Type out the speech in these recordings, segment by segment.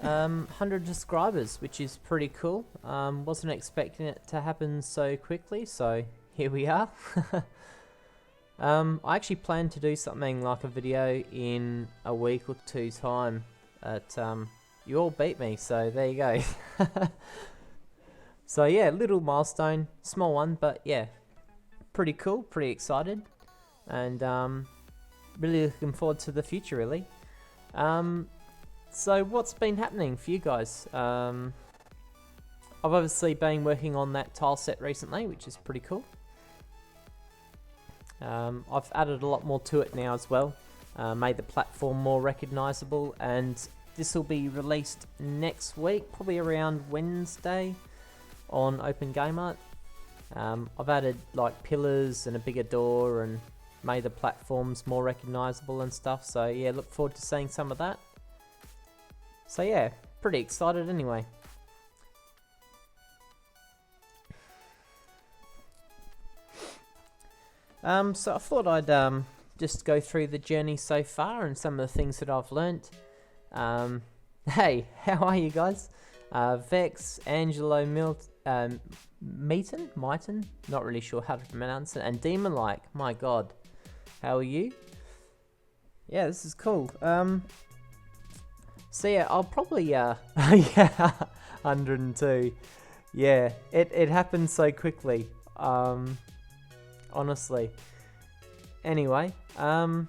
100 subscribers, which is pretty cool. Wasn't expecting it to happen so quickly, so here we are. I actually plan to do something like a video in a week or two time, but you all beat me, so there you go. So yeah, little milestone, small one, but yeah, pretty cool, pretty excited, and really looking forward to the future, really. So what's been happening for you guys? I've obviously been working on that tile set recently, which is pretty cool. I've added a lot more to it now as well, made the platform more recognizable, and this will be released next week, probably around Wednesday on Open Game Art. I've added like pillars and a bigger door and made the platforms more recognizable and stuff, so yeah, look forward to seeing some of that. So yeah, pretty excited anyway. So I thought I'd just go through the journey so far and some of the things that I've learnt. Hey, how are you guys? Vex, Angelo, Meaton, not really sure how to pronounce it, and Demon Like, my god, how are you? Yeah, this is cool. So yeah, I'll probably yeah, 102. Yeah, it happened so quickly. Honestly. Anyway, what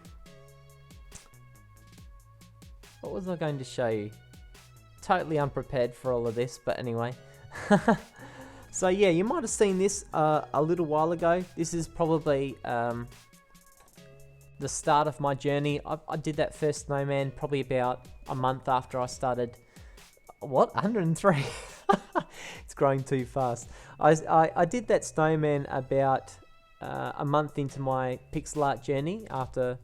was I going to show you? Totally unprepared for all of this, but anyway. So yeah, you might have seen this a little while ago. This is probably the start of my journey. I did that first snowman probably about a month after I started. What? 103? It's growing too fast. I did that snowman about a month into my pixel art journey, after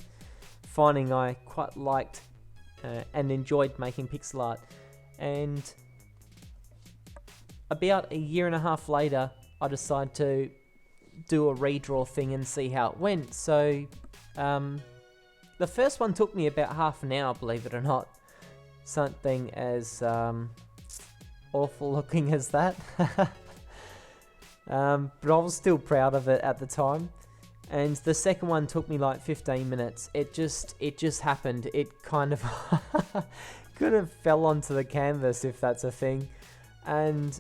finding I quite liked and enjoyed making pixel art. And about a year and a half later, I decided to do a redraw thing and see how it went. So the first one took me about half an hour, believe it or not. Something as awful looking as that. But I was still proud of it at the time. And the second one took me like 15 minutes. It just happened. It kind of could have fell onto the canvas, if that's a thing. And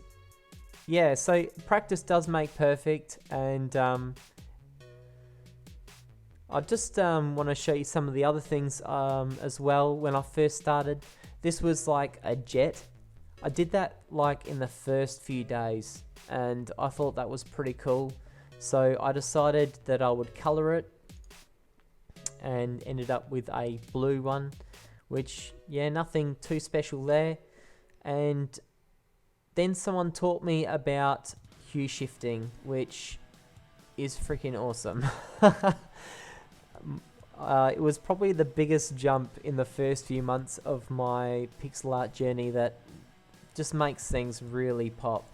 yeah, so practice does make perfect. And I just want to show you some of the other things as well. When I first started, this was like a jet. I did that like in the first few days, and I thought that was pretty cool. So I decided that I would color it, and ended up with a blue one, which, yeah, nothing too special there. And then someone taught me about hue shifting, which is freaking awesome. It was probably the biggest jump in the first few months of my pixel art journey that just makes things really pop.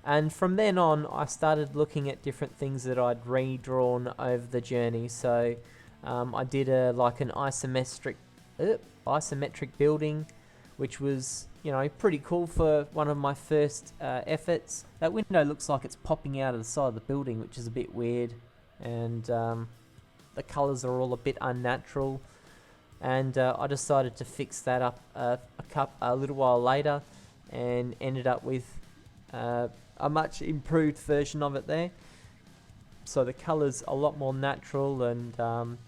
And from then on, I started looking at different things that I'd redrawn over the journey. So I did like an isometric building, which was, you know, pretty cool for one of my first efforts. That window looks like it's popping out of the side of the building, which is a bit weird, and the colors are all a bit unnatural. And I decided to fix that up a little while later, and ended up with a much improved version of it there. So the colors a lot more natural, and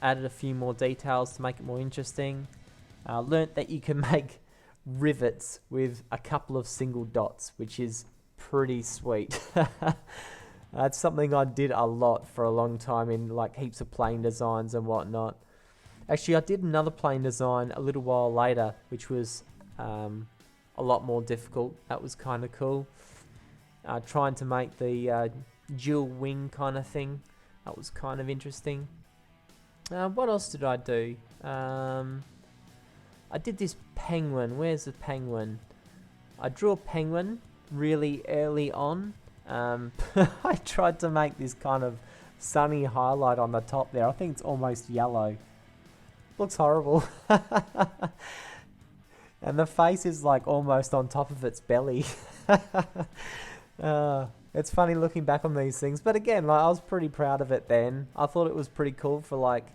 added a few more details to make it more interesting. Learnt that you can make rivets with a couple of single dots, which is pretty sweet. That's something I did a lot for a long time in like heaps of plane designs and whatnot. Actually, I did another plane design a little while later, which was a lot more difficult. That was kind of cool. Trying to make the dual wing kind of thing. That was kind of interesting. What else did I do? I did this penguin. Where's the penguin? I drew a penguin really early on. I tried to make this kind of sunny highlight on the top there. I think it's almost yellow. Looks horrible. And the face is like almost on top of its belly. It's funny looking back on these things, but again, like I was pretty proud of it then. I thought it was pretty cool for like,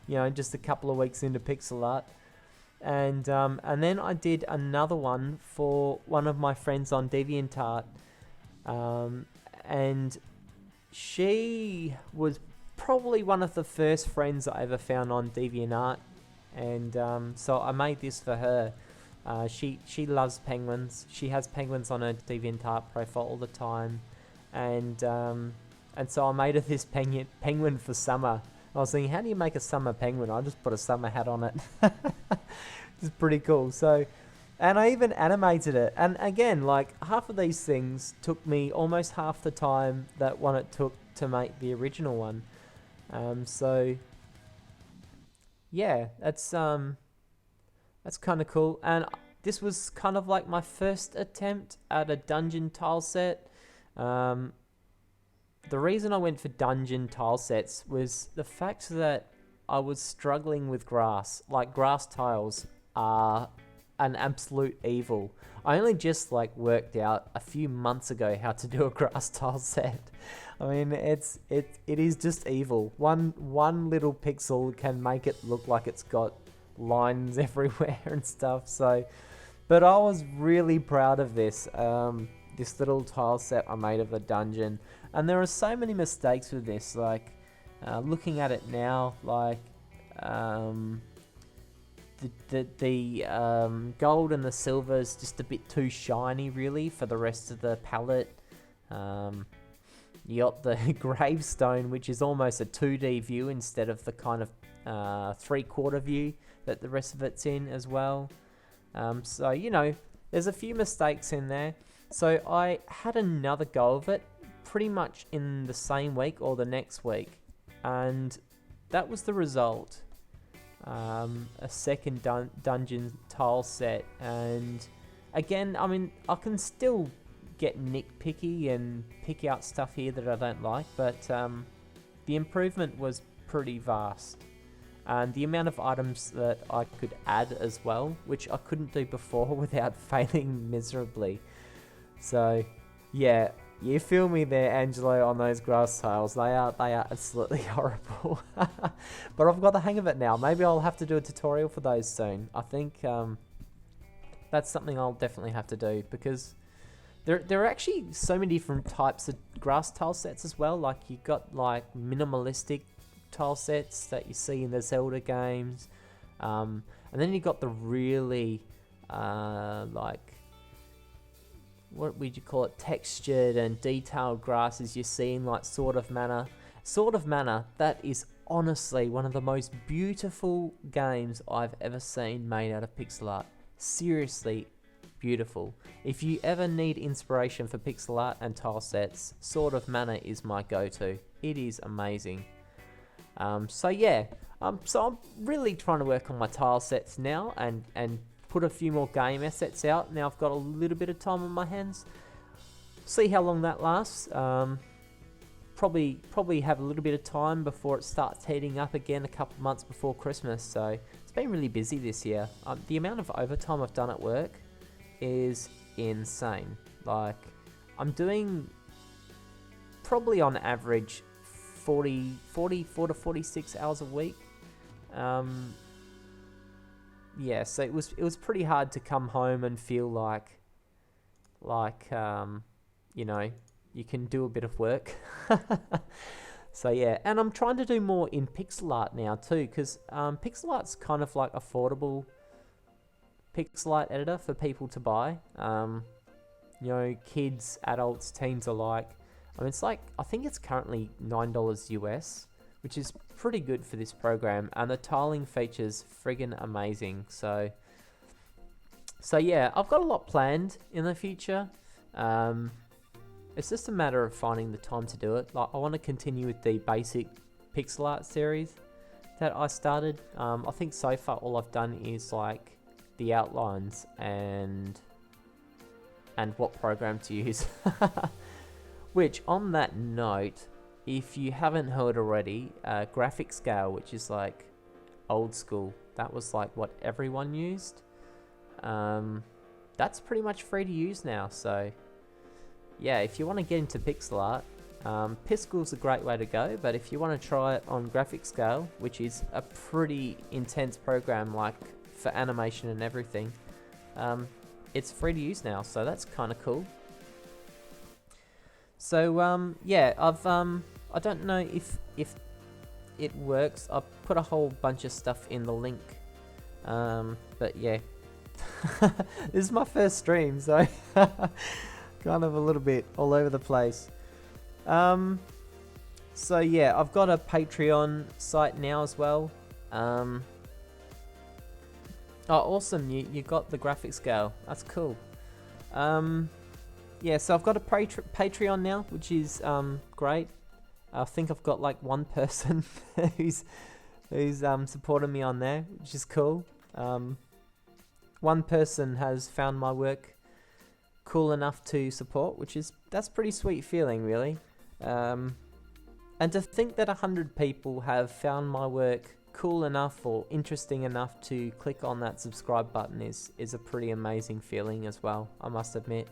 just a couple of weeks into pixel art. And then I did another one for one of my friends on DeviantArt, and she was probably one of the first friends I ever found on DeviantArt, and so I made this for her. She loves penguins. She has penguins on her DeviantArt profile all the time, and so I made her this penguin for summer. I was thinking, how do you make a summer penguin? I just put a summer hat on it. It's pretty cool. So, and I even animated it. And again, like half of these things took me almost half the time that one it took to make the original one. So yeah, that's kind of cool. And this was kind of like my first attempt at a dungeon tile set. The reason I went for dungeon tile sets was the fact that I was struggling with grass. Like, grass tiles are an absolute evil. I only just like worked out a few months ago how to do a grass tile set. I mean, it is just evil. One little pixel can make it look like it's got lines everywhere and stuff. So, but I was really proud of this. This little tile set I made of a dungeon. And there are so many mistakes with this, like, looking at it now, like, the gold and the silver is just a bit too shiny, really, for the rest of the palette. You got the gravestone, which is almost a 2D view instead of the kind of 3/4 view that the rest of it's in as well. So, there's a few mistakes in there. So I had another go of it pretty much in the same week or the next week, and that was the result. A second dungeon tile set, and again, I mean, I can still get nitpicky and pick out stuff here that I don't like, but the improvement was pretty vast, and the amount of items that I could add as well, which I couldn't do before without failing miserably. So yeah, you feel me there, Angelo, on those grass tiles. They are absolutely horrible. But I've got the hang of it now. Maybe I'll have to do a tutorial for those soon. I think that's something I'll definitely have to do, because there are actually so many different types of grass tile sets as well. Like, you got like minimalistic tile sets that you see in the Zelda games, and then you got the really like, what would you call it, textured and detailed grasses you see in like Sword of Mana. Sword of Mana, that is honestly one of the most beautiful games I've ever seen made out of pixel art. Seriously beautiful. If you ever need inspiration for pixel art and tile sets, Sword of Mana is my go-to. It is amazing. So yeah, so I'm really trying to work on my tile sets now and put a few more game assets out. Now I've got a little bit of time on my hands. See how long that lasts. Probably have a little bit of time before it starts heating up again a couple months before Christmas. So it's been really busy this year. The amount of overtime I've done at work is insane. Like, I'm doing probably on average 44 to 46 hours a week. Yeah, so it was pretty hard to come home and feel like you can do a bit of work. So yeah, and I'm trying to do more in pixel art now too, because pixel art's kind of like affordable pixel art editor for people to buy. Kids, adults, teens alike. I mean, it's like, I think it's currently $9 US, which is pretty good for this program, and the tiling features friggin' amazing. So yeah, I've got a lot planned in the future. It's just a matter of finding the time to do it. Like, I want to continue with the basic pixel art series that I started. I think so far all I've done is like the outlines and what program to use. Which, on that note, if you haven't heard already, graphic scale, which is like old school, that was like what everyone used. that's pretty much free to use now. So yeah, if you want to get into pixel art, Piskel's a great way to go, but if you want to try it on graphic scale, which is a pretty intense program, like for animation and everything, it's free to use now, so that's kind of cool. So yeah, I don't know if it works. I've put a whole bunch of stuff in the link, but yeah, this is my first stream, so kind of a little bit all over the place. So yeah, I've got a Patreon site now as well. Oh, awesome! You got the graphic scale. That's cool. Yeah, so I've got a Patreon now, which is great. I think I've got like one person who's supported me on there, which is cool. One person has found my work cool enough to support, that's pretty sweet feeling, really. And to think that 100 people have found my work cool enough or interesting enough to click on that subscribe button is a pretty amazing feeling as well, I must admit.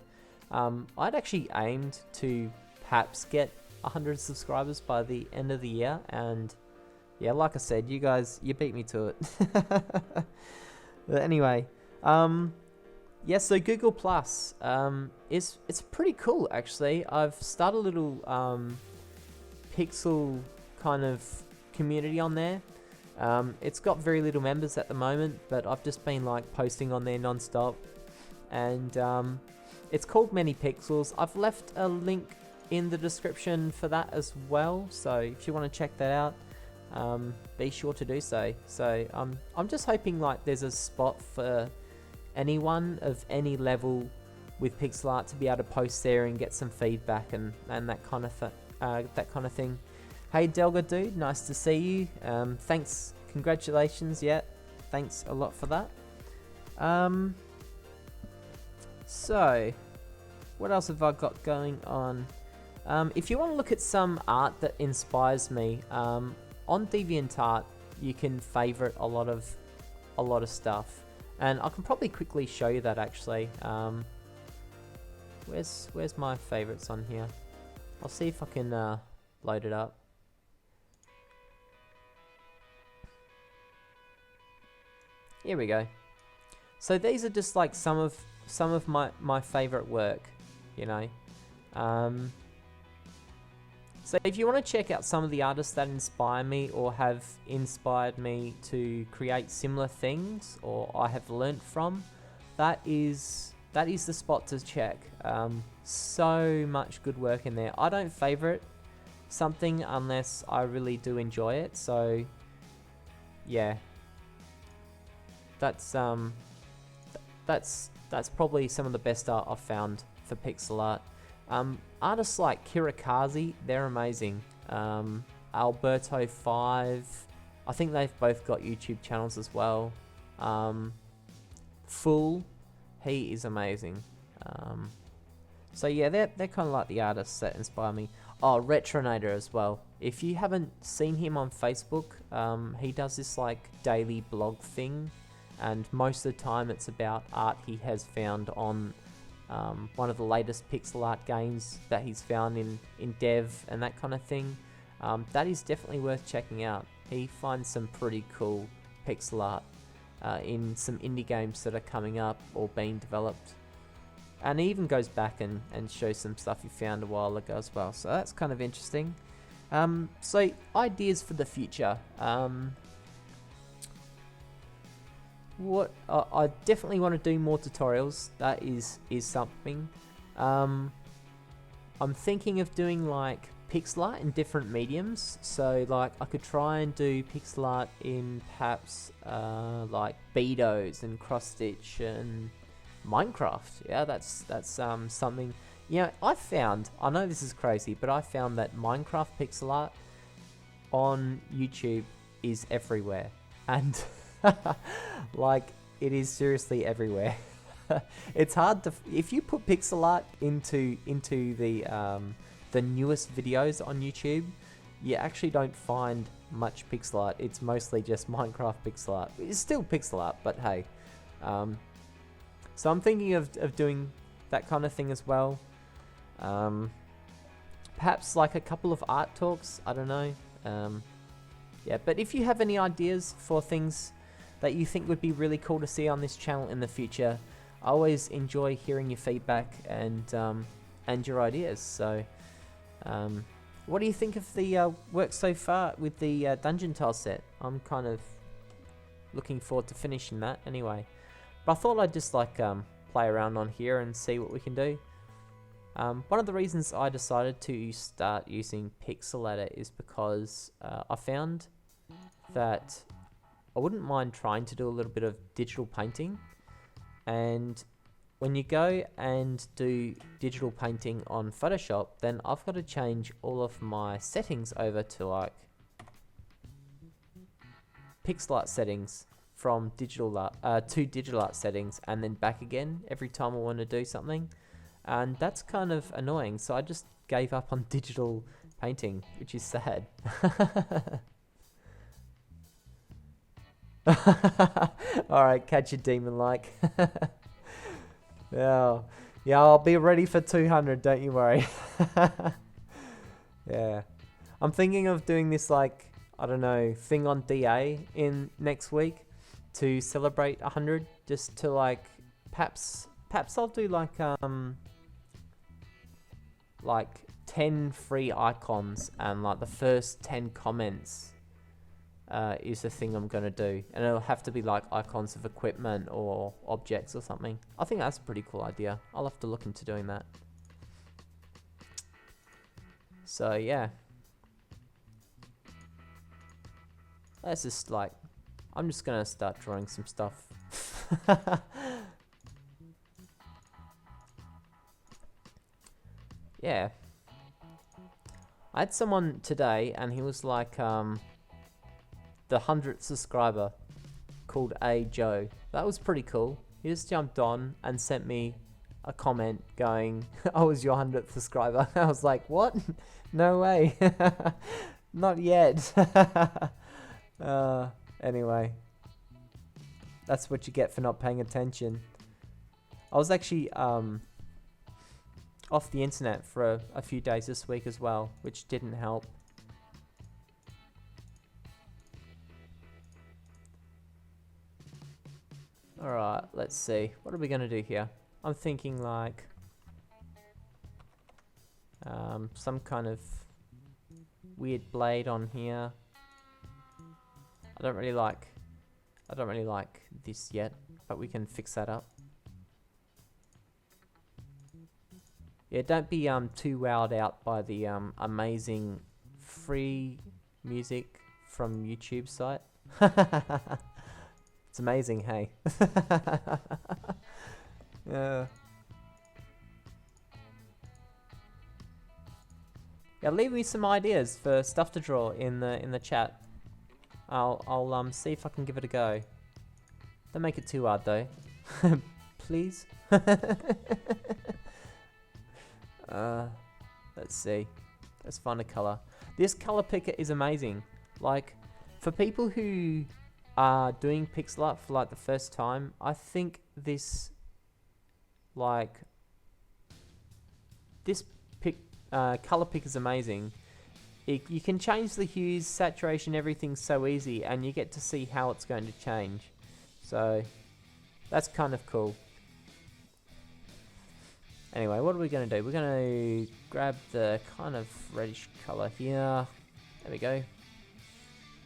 I'd actually aimed to perhaps get 100 subscribers by the end of the year, and yeah, like I said, you guys, you beat me to it. But anyway, yeah, so Google Plus, it's pretty cool actually. I've started a little pixel kind of community on there. It's got very little members at the moment, but I've just been like posting on there non-stop, and it's called Many Pixels. I've left a link in the description for that as well, so if you want to check that out, be sure to do so. So I'm just hoping like there's a spot for anyone of any level with pixel art to be able to post there and get some feedback and that kind of thing. Hey Delga dude, nice to see you. Thanks, congratulations, yeah, thanks a lot for that. So what else have I got going on? If you want to look at some art that inspires me, on DeviantArt you can favorite a lot of stuff, and I can probably quickly show you that actually. Where's my favorites on here? I'll see if I can load it up. Here we go. So these are just like some of my favorite work, you know. So if you want to check out some of the artists that inspire me or have inspired me to create similar things, or I have learnt from, that is the spot to check. So much good work in there. I don't favorite something unless I really do enjoy it. So yeah, that's probably some of the best art I've found for pixel art. Artists like Kirikazi, they're amazing. Alberto5, I think they've both got YouTube channels as well. Full, he is amazing. So yeah, they're kind of like the artists that inspire me. Oh, Retronator as well. If you haven't seen him on Facebook, he does this like daily blog thing, and most of the time it's about art he has found on one of the latest pixel art games that he's found in dev and that kind of thing. That is definitely worth checking out. He finds some pretty cool pixel art in some indie games that are coming up or being developed, and he even goes back and shows some stuff he found a while ago as well, so that's kind of interesting. So ideas for the future. What I definitely want to do more tutorials. That is something. I'm thinking of doing like pixel art in different mediums. So like I could try and do pixel art in perhaps like Beatos and cross stitch and Minecraft. Yeah, that's something. Yeah, I know this is crazy, but I found that Minecraft pixel art on YouTube is everywhere, and like it is seriously everywhere. It's hard to, if you put pixel art into the newest videos on YouTube, you actually don't find much pixel art. It's mostly just Minecraft pixel art. It's still pixel art, but hey, So I'm thinking of doing that kind of thing as well. Perhaps like a couple of art talks, I don't know. Yeah, but if you have any ideas for things that you think would be really cool to see on this channel in the future, I always enjoy hearing your feedback and your ideas. So what do you think of the work so far with the dungeon tile set? I'm kind of looking forward to finishing that anyway. But I thought I'd just like play around on here and see what we can do. One of the reasons I decided to start using Pixelator is because I found that I wouldn't mind trying to do a little bit of digital painting. And when you go and do digital painting on Photoshop, then I've got to change all of my settings over to like pixel art settings from digital art to digital art settings, and then back again every time I want to do something. And that's kind of annoying, so I just gave up on digital painting, which is sad. Alright, catch a demon like. Yeah, I'll be ready for 200, don't you worry. Yeah. I'm thinking of doing this like, I don't know, thing on DA in next week to celebrate 100, just to like, perhaps I'll do like 10 free icons, and like the first 10 comments is the thing I'm gonna do, and it'll have to be like icons of equipment or objects or something. I think that's a pretty cool idea. I'll have to look into doing that. So yeah, let's just like, I'm just gonna start drawing some stuff. Yeah, I had someone today, and he was like the 100th subscriber, called A Joe. That was pretty cool. He just jumped on and sent me a comment going, I was your 100th subscriber. I was like, what? No way. Not yet. Anyway, that's what you get for not paying attention. I was actually off the internet for a few days this week as well, which didn't help. Alright, let's see. What are we going to do here? I'm thinking like some kind of weird blade on here. I don't really like this yet, but we can fix that up. Yeah, don't be too wowed out by the amazing free music from YouTube site. It's amazing, hey. Yeah, leave me some ideas for stuff to draw in the chat. I'll see if I can give it a go. Don't make it too hard though. Please. Let's see. Let's find a color. This color picker is amazing. Like, for people who are doing pixel art for like the first time, I think this color pick is amazing. You can change the hues, saturation, everything so easy, and you get to see how it's going to change. So that's kind of cool. Anyway, what are we going to do? We're going to grab the kind of reddish color here. There we go.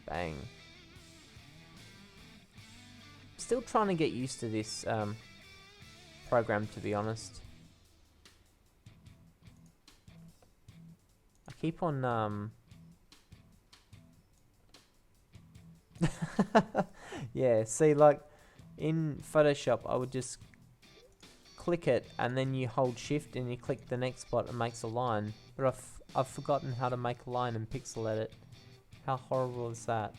Bang. Still trying to get used to this program, to be honest. I keep on yeah, see, like in Photoshop I would just click it and then you hold shift and you click the next spot and makes a line, but I've forgotten how to make a line in Pixel Edit. How horrible is that?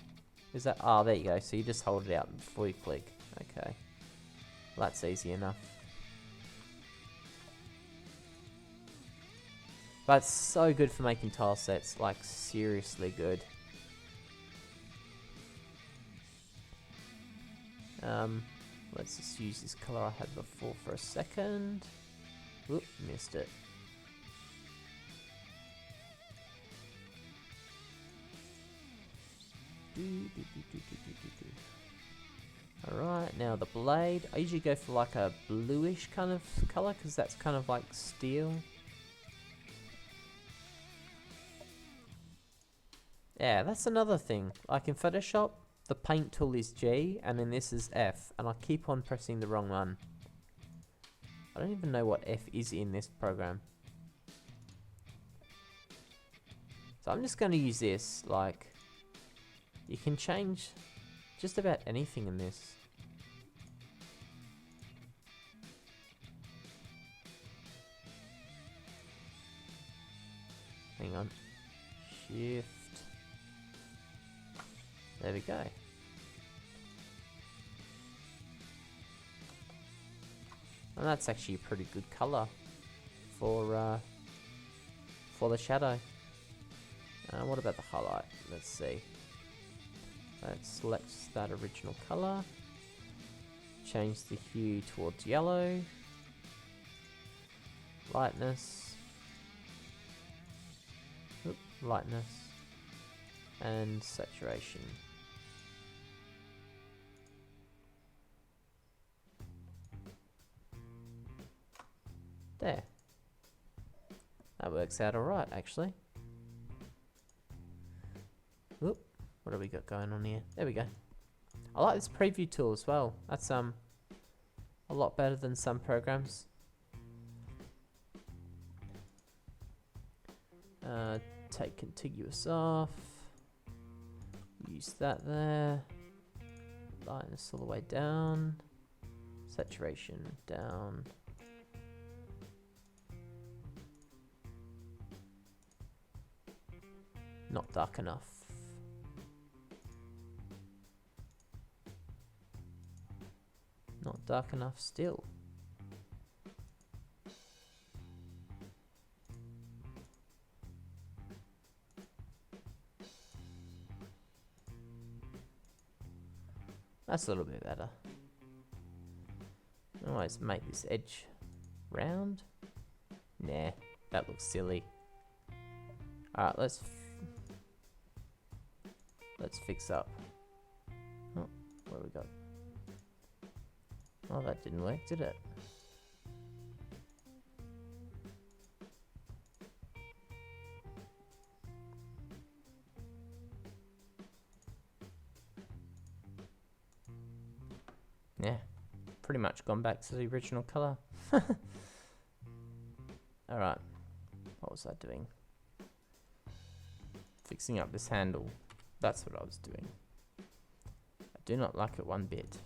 Is that, oh, there you go, so you just hold it out before you click. Okay, well, that's easy enough. But it's so good for making tile sets, like seriously good. Let's just use this color I had before for a second. Oop, missed it. Alright, now the blade. I usually go for like a bluish kind of color because that's kind of like steel. Yeah, that's another thing. Like in Photoshop, the paint tool is G and then this is F, and I keep on pressing the wrong one. I don't even know what F is in this program. So I'm just going to use this. Like, you can change just about anything in this. Hang on. Shift. There we go. And that's actually a pretty good color for the shadow. What about the highlight? Let's see. Let's select that original color. Change the hue towards yellow. Lightness. Oop, lightness. And saturation. There. That works out alright, actually. Oop, what have we got going on here? There we go. I like this preview tool as well. That's a lot better than some programs. Take contiguous off. Use that there. Lightness all the way down. Saturation down. Not dark enough. Not dark enough still. That's a little bit better. Always make this edge round. Nah, that looks silly. Alright, let's fix up. Oh, what do we got? Oh, that didn't work, did it? Yeah, pretty much gone back to the original color. Alright, what was I doing? Fixing up this handle. That's what I was doing. I do not like it one bit.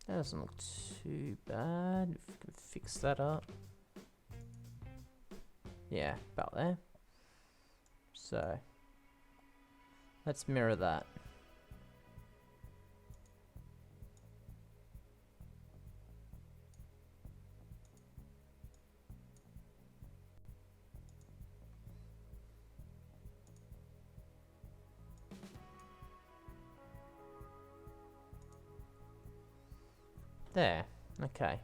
That doesn't look too bad. If we can fix that up. Yeah, about there. So, let's mirror that. There, okay.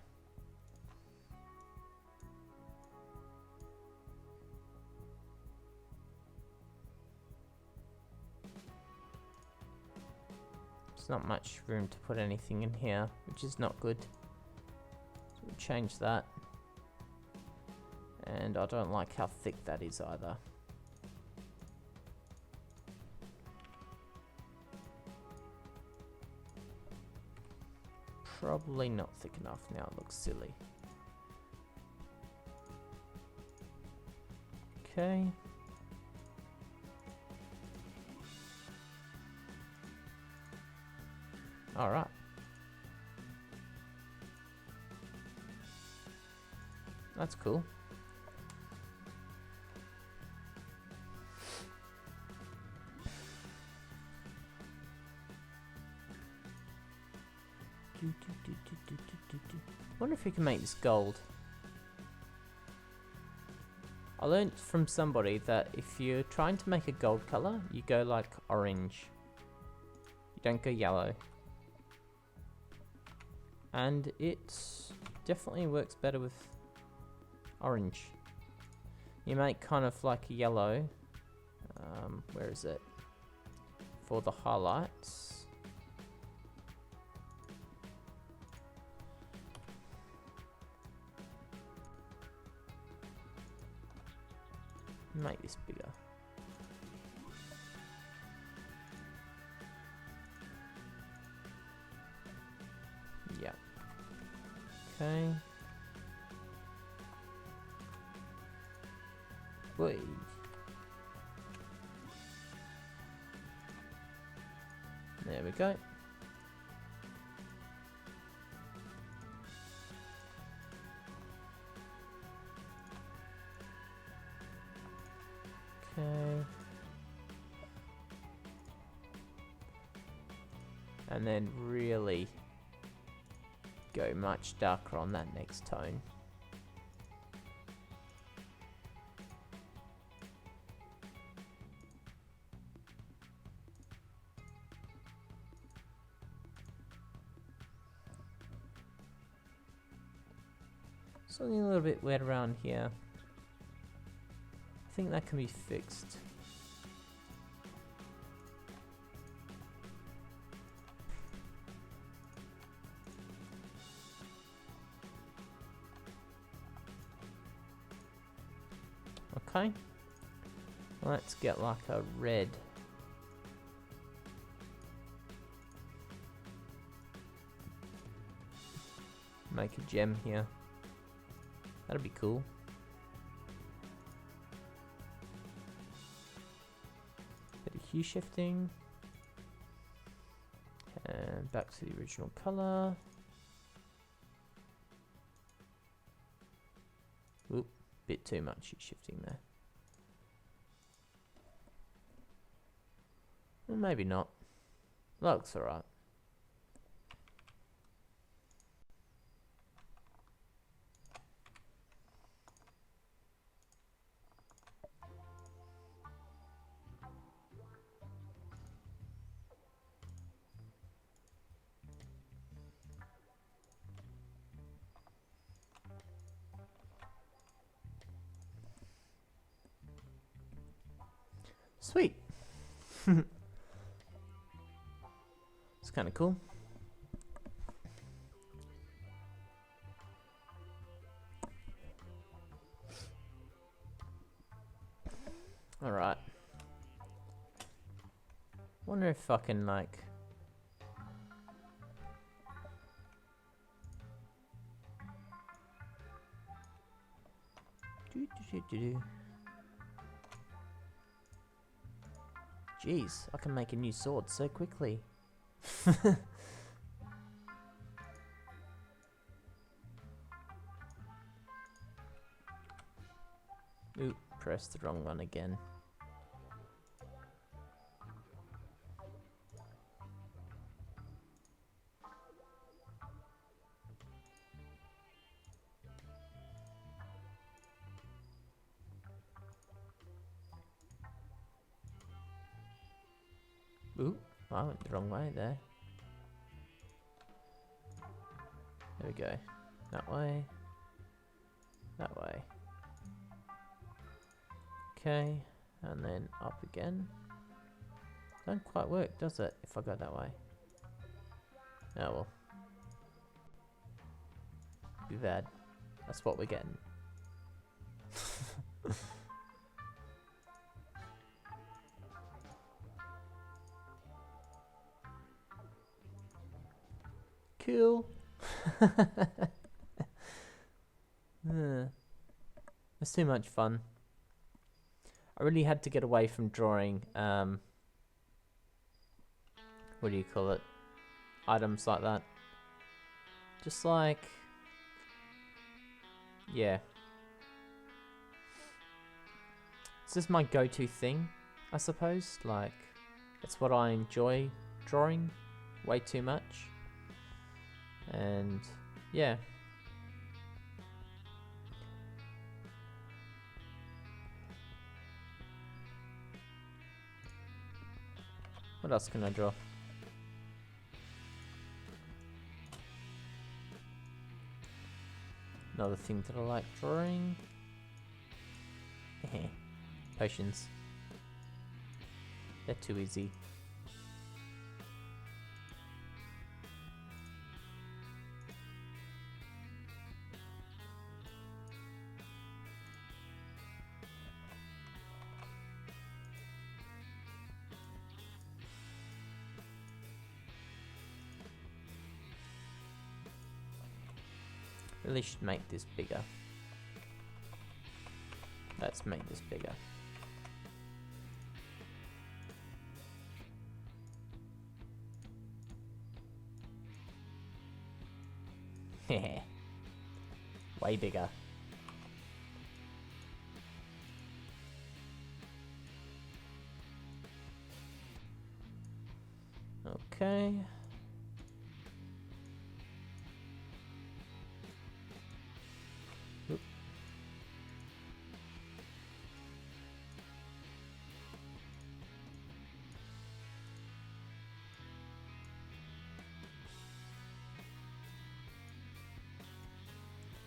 There's not much room to put anything in here, which is not good. So we'll change that. And I don't like how thick that is either. Probably not thick enough now, it looks silly. Okay. Alright. That's cool. Wonder if we can make this gold. I learned from somebody that if you're trying to make a gold color, you go like orange. You don't go yellow. And it definitely works better with orange. You make kind of like a yellow. Where is it? For the highlights. Make this bigger. Yep. Okay. Wait. There we go. Okay. And then really go much darker on that next tone. Something a little bit wet around here. I think that can be fixed. Okay. Let's get like a red. Make a gem here. That'd be cool. Bit of hue shifting. And back to the original color. Oop, bit too much hue shifting there. Well, maybe not. Looks alright. Sweet. It's kind of cool. All right. Wonder if I can like. Jeez, I can make a new sword so quickly. Oop, pressed the wrong one again. Ooh, I went the wrong way there. There we go. That way. That way. Okay, and then up again. Don't quite work, does it, if I go that way? Oh well. Too bad. That's what we're getting. Cool. It's too much fun. I really had to get away from drawing, what do you call it? Items like that. Just like, yeah. It's just my go-to thing, I suppose. Like, it's what I enjoy drawing way too much. And yeah. What else can I draw? Another thing that I like drawing. Potions. They're too easy. Really should make this bigger. Let's make this bigger. Heh. Way bigger. Okay. Oop.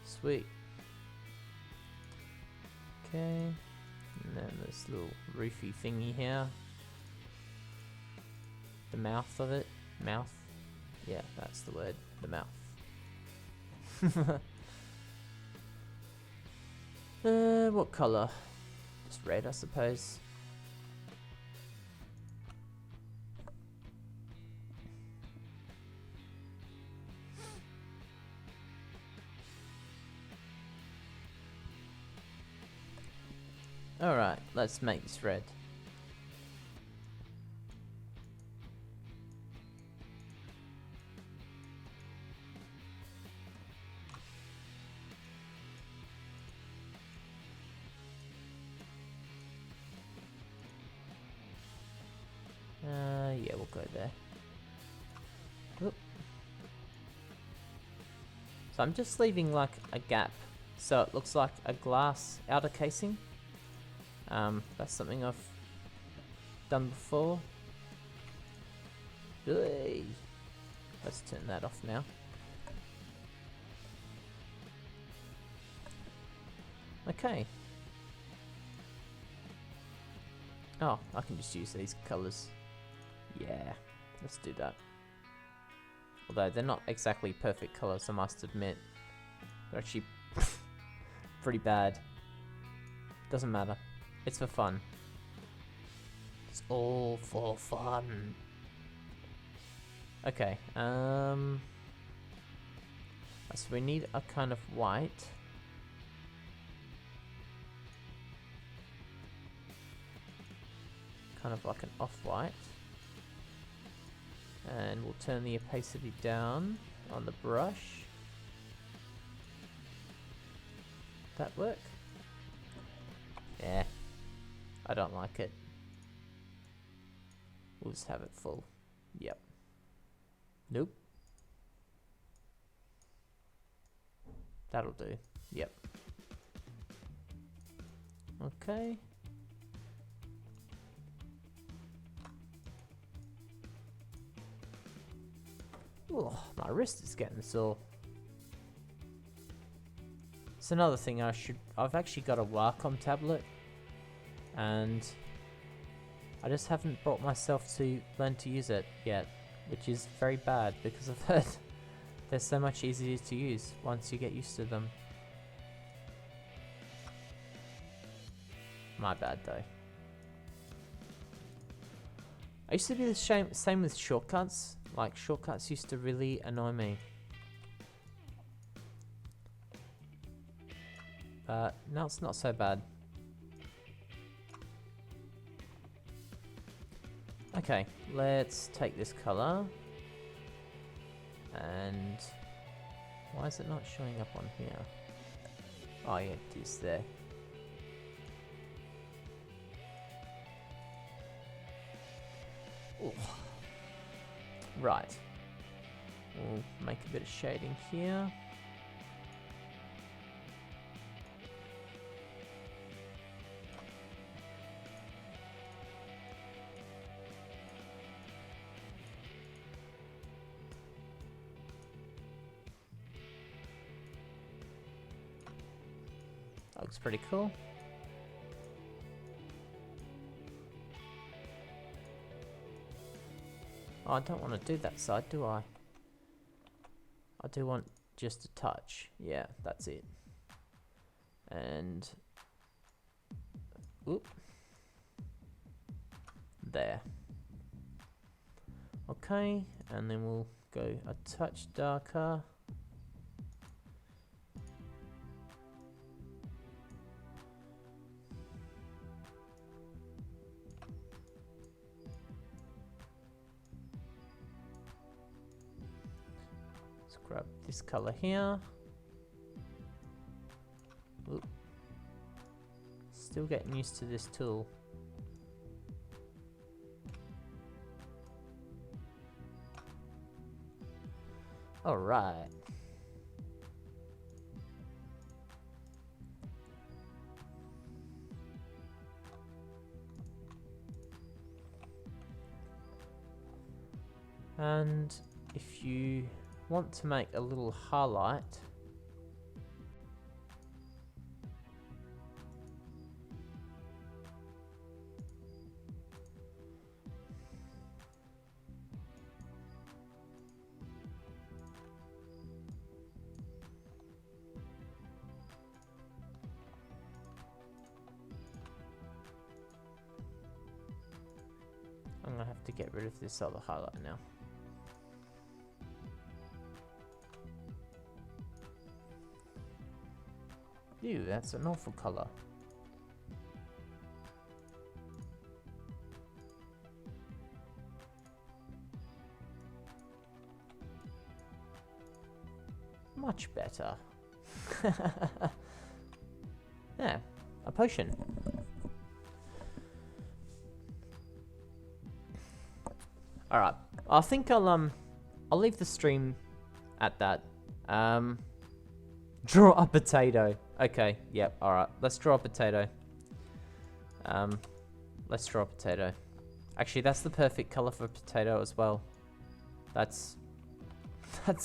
Sweet. Okay. And then this little roofy thingy here. The mouth of it. Mouth? Yeah, that's the word. The mouth. What colour? Just red, I suppose. Alright, let's make this red. Yeah, we'll go there. Oop. So I'm just leaving like a gap, so it looks like a glass outer casing. That's something I've done before. Hey. Let's turn that off now. Okay. Oh, I can just use these colours. Yeah, let's do that. Although they're not exactly perfect colours, I must admit. They're actually pretty bad. Doesn't matter. It's for fun. It's all for fun. Okay, so we need a kind of white. Kind of like an off-white. And we'll turn the opacity down on the brush. That work? Yeah. I don't like it. We'll just have it full. Yep. Nope. That'll do. Yep. Okay. Oh, my wrist is getting sore. It's another thing I've actually got a Wacom tablet, and I just haven't brought myself to learn to use it yet, which is very bad because I've heard they're so much easier to use once you get used to them. My bad though. I used to be the same with shortcuts. Like, shortcuts used to really annoy me. But now it's not so bad. Okay, let's take this color. And why is it not showing up on here? Oh yeah, it is there. Ooh. Right. We'll make a bit of shading here. That looks pretty cool. Oh, I don't want to do that side, do I? I do want just a touch. Yeah, that's it. And oop, there. Okay, and then we'll go a touch darker. Grab this color here. Oop. Still getting used to this tool. All right. And if you want to make a little highlight, I'm gonna have to get rid of this other highlight now. Ew, that's an awful color. Much better. Yeah, a potion. Alright, I think I'll leave the stream at that. Draw a potato. Okay, yep, alright. Let's draw a potato. Let's draw a potato. Actually, that's the perfect color for a potato as well. That's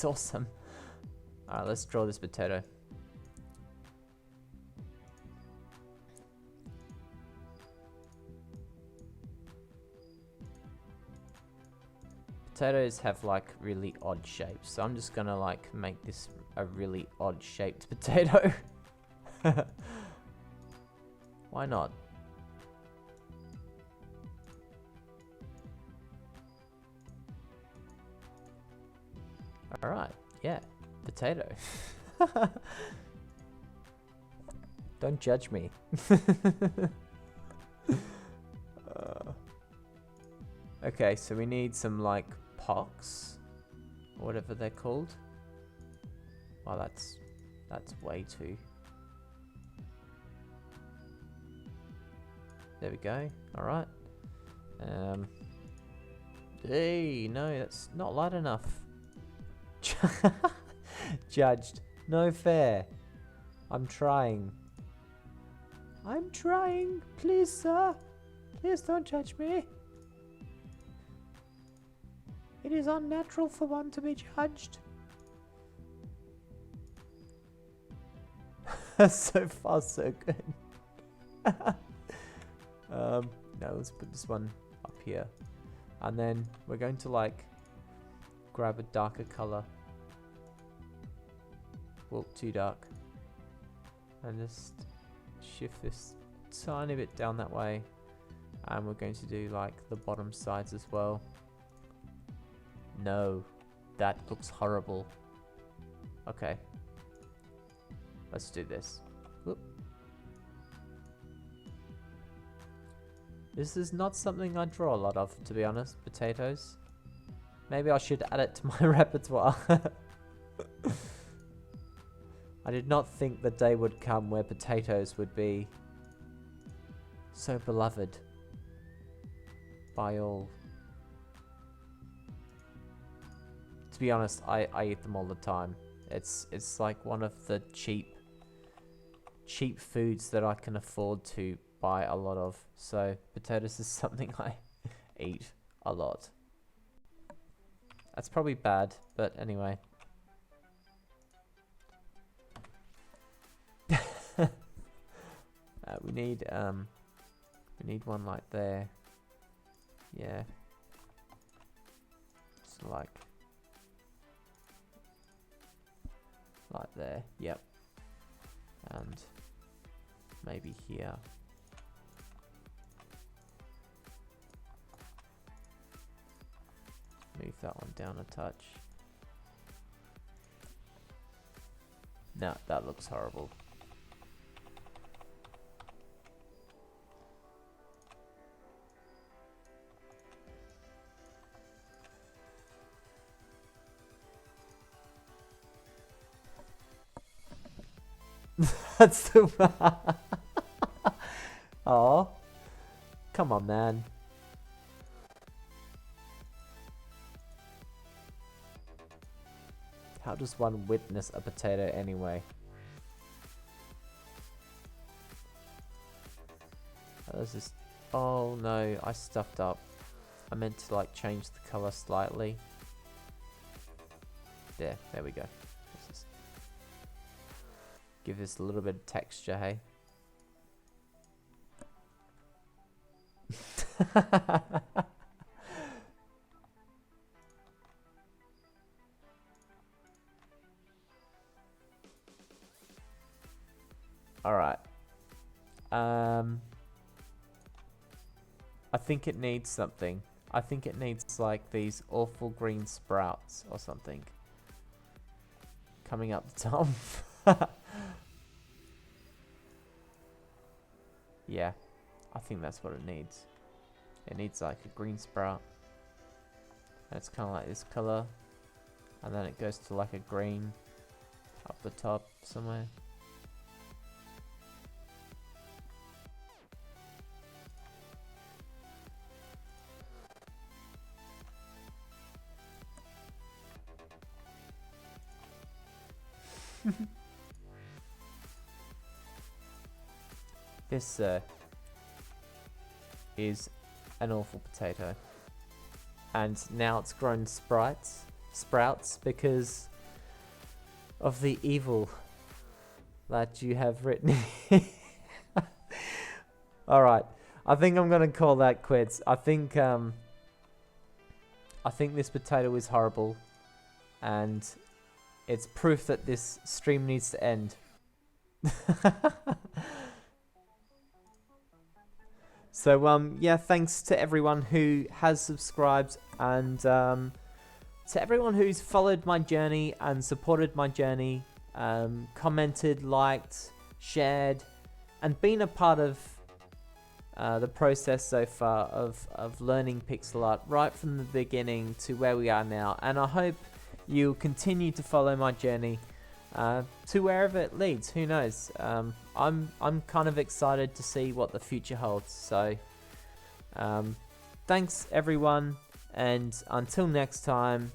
awesome. Alright, let's draw this potato. Potatoes have like really odd shapes, so I'm just gonna like make this a really odd shaped potato. Why not? Alright, yeah, potato. Don't judge me. Okay, so we need some like pox, or whatever they're called. Wow, that's way too. There we go. All right. Hey, no, that's not light enough. Judged. No fair. I'm trying. I'm trying. Please, sir. Please don't judge me. It is unnatural for one to be judged. So far, so good. Now let's put this one up here. And then we're going to like grab a darker color. Well, too dark. And just shift this tiny bit down that way. And we're going to do like the bottom sides as well. No, that looks horrible. Okay. Let's do this. Whoop. This is not something I draw a lot of, to be honest, potatoes. Maybe I should add it to my repertoire. I did not think the day would come where potatoes would be so beloved by all. to be honest, I eat them all the time. It's like one of the cheap foods that I can afford to buy a lot of. So potatoes is something I eat a lot. That's probably bad, but anyway. We need one like there. Yeah. Just like there. Yep. And maybe here. Move that one down a touch. No, that looks horrible. That's the oh, come on, man. How does one witness a potato anyway? Oh, there's this. Oh no, I stuffed up. I meant to like change the color slightly. There we go. Give this a little bit of texture, hey? Alright. I think it needs something. I think it needs like these awful green sprouts or something coming up the top. Yeah, I think that's what it needs. It needs like a green sprout. And it's kind of like this color. And then it goes to like a green up the top somewhere. This is an awful potato, and now it's grown sprouts because of the evil that you have written. All right, I think I'm gonna call that quits. I think this potato is horrible, and it's proof that this stream needs to end. So, yeah, thanks to everyone who has subscribed, and to everyone who's followed my journey and supported my journey, commented, liked, shared, and been a part of the process so far of learning pixel art right from the beginning to where we are now. And I hope you'll continue to follow my journey to wherever it leads. Who knows? I'm kind of excited to see what the future holds. So thanks everyone, and until next time,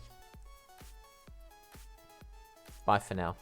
bye for now.